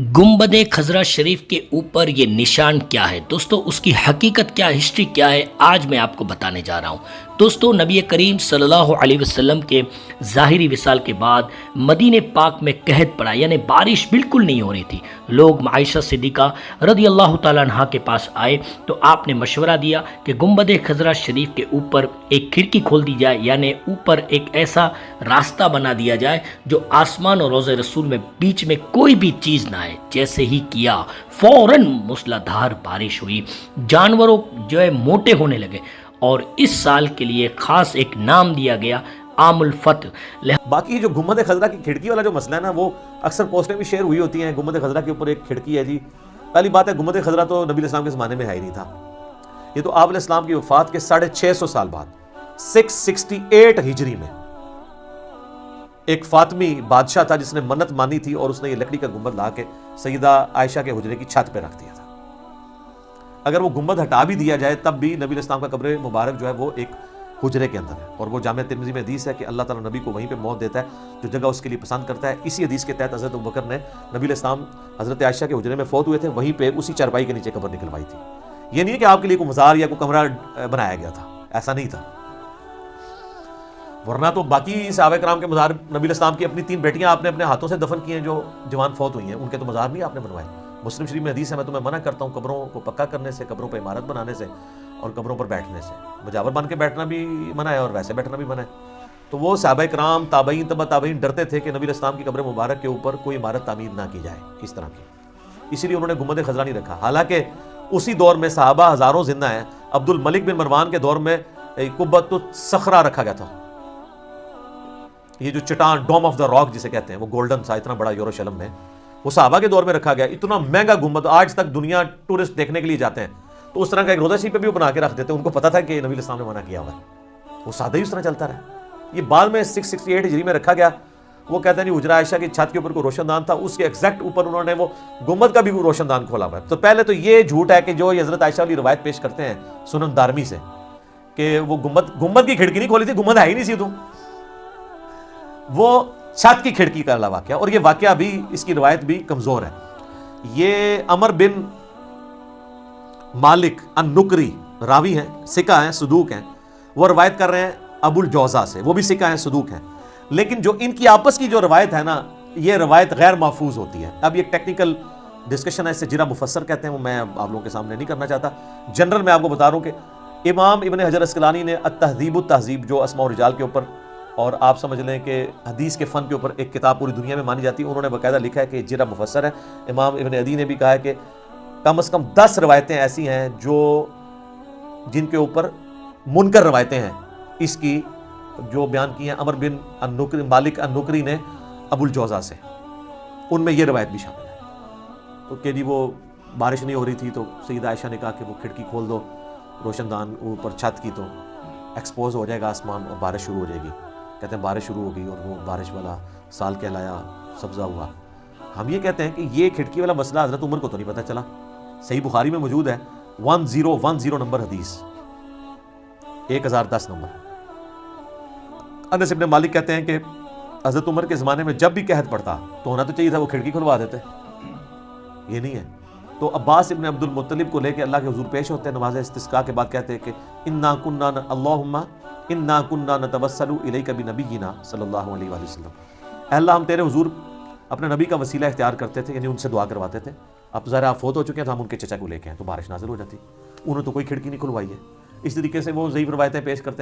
गुंबद खजरा शरीफ के ऊपर ये निशान क्या है दोस्तों, उसकी हकीकत क्या, हिस्ट्री क्या है, आज मैं आपको बताने जा रहा हूँ। दोस्तों, नबी करीम सल्लल्लाहु अलैहि वसल्लम के ज़ाहिरी विसाल के बाद मदीने पाक में कहत पड़ा, यानी बारिश बिल्कुल नहीं हो रही थी। लोग आयशा सिद्दीक़ा रज़ी अल्लाह ताला अन्हा के पास आए तो आपने मशवरा दिया कि गुंबद खजरा शरीफ के ऊपर एक खिड़की खोल दी जाए, यानी ऊपर एक ऐसा रास्ता बना दिया जाए जो आसमान और रोज़े रसूल में बीच में कोई भी चीज़ ना आए। जैसे ही किया फौरन मूसलाधार बारिश हुई, जानवरों जो है मोटे होने लगे और इस साल के लिए खास एक नाम दिया गया आमुल फतह। बाकी जो गुंबद खजरा की खिड़की वाला जो मसला है ना, वो अक्सर पोस्टें भी शेयर हुई होती हैं। गुंबद खजरा के ऊपर एक खिड़की है जी। पहली बात है, गुंबद खजरा तो नबी इस्लाम के ज़माने में है ही नहीं था। ये तो आप इस्लाम की वफ़ात के 650 साल बाद 668 हिजरी में एक फातमी बादशाह था जिसने मन्नत मानी थी और उसने ये लकड़ी का गुंबद ला के सैयदा आयशा के हुजरे की छत पे रख दिया था। अगर वो गुंबद हटा भी दिया जाए तब भी नबी इस्लाम का कब्र मुबारक जो है वो एक हुजरे के अंदर है, और वो जामे तिर्मिज़ी में हदीस है कि अल्लाह ताला नबी को वहीं पे मौत देता है जो जगह उसके लिए पसंद करता है। इसी हदीस के तहत हज़रत अबू बकर ने नबी इस्लाम हज़रत आयशा के हुजरे में फौत हुए थे, वहीं पे उसी चारपाई के नीचे कब्र निकलवाई थी। ये नहीं है कि आपके लिए कोई मज़ार या कोई कमरा बनाया गया था, ऐसा नहीं था। वरना तो बाकी सहाबा किराम के मज़ार, नबी इस्लाम की अपनी 3 बेटियां आपने अपने हाथों से दफन की हैं जो जवान फौत हुई हैं, उनके तो मज़ार नहीं आपने बनवाए। मुस्लिम शरीफ में हदीस है, मैं तुम्हें मना करता हूँ कब्रों को पक्का करने से, कब्रों पर इमारत बनाने से और कब्रों पर बैठने से। मुजावर बन के बैठना भी मना है और वैसे बैठना भी मना है। तो वो सहाबा किराम, ताबईन, तबा ताबईन डरते थे कि नबी इस्लाम की कब्र मुबारक के ऊपर कोई इमारत तामीर ना की जाए इस तरह की, इसीलिए उन्होंने गुंबद खजरा नहीं रखा। हालांकि उसी दौर में सहाबा हज़ारों जिंदा हैं। अब्दुल मलिक बिन मरवान के दौर में कुब्बतुस सखरा रखा गया था, ये जो चट्टान, डोम ऑफ द रॉक जिसे कहते हैं, वो गोल्डन सा इतना बड़ा यरूशलेम में, वो सहाबा के दौर में रखा गया। इतना महंगा गुंबद, आज तक दुनिया टूरिस्ट देखने के लिए जाते हैं तो उस तरह का एक रोज़ा शरीफ पे भी वो बना के रख देते हैं। उनको पता था कि नबी इस्लाम ने मना किया हुआ है, वो सादा ही उस तरह चलता रहा। ये बाद में 668 हिजरी में रखा गया। वो कहते हैं नहीं, हुजरा आयशा की छत के ऊपर कोई रोशनदान था, उसके एग्जैक्ट ऊपर उन्होंने वो गुंबद का भी रोशनदान खोला हुआ है। तो पहले तो ये झूठ है कि जो हज़रत आयशा वाली रवायत पेश करते हैं सुनन दारमी से कि वो गुंबद की खिड़की नहीं खोली थी, गुंबद है ही नहीं सी, तो वो छत की खिड़की का वाक़या, और ये वाक़या भी, इसकी रवायत भी कमज़ोर है। ये अमर बिन मालिक अन-नुकरी रावी हैं, सिका हैं, सदूक हैं। वो रवायत कर रहे हैं अबुल जौज़ा से, वो भी सिका हैं, सदूक हैं। लेकिन जो इनकी आपस की जो रवायत है ना, ये रवायत गैर महफूज होती है। अब ये टैक्निकल डिस्कशन है, इससे जिरा मुफस्सर कहते हैं, वो मैं आप लोगों के सामने नहीं करना चाहता। जनरल मैं आपको बता रहा हूँ कि इमाम इब्न हजर अस्कलानी ने अत-तहज़ीब तहज़ीब, जो अस्मा और रिजाल के ऊपर और आप समझ लें कि हदीस के फ़न के ऊपर एक किताब पूरी दुनिया में मानी जाती है, उन्होंने बाकायदा लिखा है कि जिरा मुफस्सर है। इमाम इब्न अदी ने भी कहा है कि कम से कम 10 रवायतें ऐसी हैं जो जिनके ऊपर मुनकर रवायतें हैं, इसकी जो बयान की हैं अमर बिन अन-नुकरी, मालिक अन-नुकरी ने अबुल जौज़ा से, उनमें ये रवायत भी शामिल है। तो कि जी वो बारिश नहीं हो रही थी तो सैयदा आयशा ने कहा कि वो खिड़की खोल दो रोशनदान ऊपर छत की, तो एक्सपोज हो जाएगा आसमान और बारिश शुरू हो जाएगी। कहते हैं बारिश शुरू हो गई और वो बारिश वाला साल कहलाया, सब्ज़ा हुआ। हम ये कहते हैं कि ये खिड़की वाला मसला हज़रत उमर को तो नहीं पता चला। सही बुखारी में मौजूद है 1010 नंबर हदीस, 1010 नंबर। अनस इब्न मालिक कहते हैं कि हज़रत उमर के ज़माने में जब भी कहत पड़ता तो होना तो चाहिए था वो खिड़की खुलवा देते, ये नहीं है। तो अब्बास इब्न अब्दुल मुत्तलिब को लेकर अल्लाह के हुजूर पेश होते हैं नमाज इस्तिस्का के बाद, कहते हैं कि इन्ना कुन्ना अल्लाहुम्मा इन्ना कुन्ना नतवस्सलु इलैका बिनबिय्यिना सल्लल्लाहु अलैहि वसल्लम, अल्लाह हम तेरे हुजूर अपने नबी का वसीला इख्तियार करते थे, यानी उनसे दुआ करवाते थे। अब ज़रा आप फौत हो चुके हैं तो हम उनके चचा को लेके हैं तो बारिश नाज़िल हो जाती, उन्होंने तो कोई खिड़की नहीं खुलवाई है। इस तरीके से वो ज़ईफ़ रवायतें पेश करते हैं।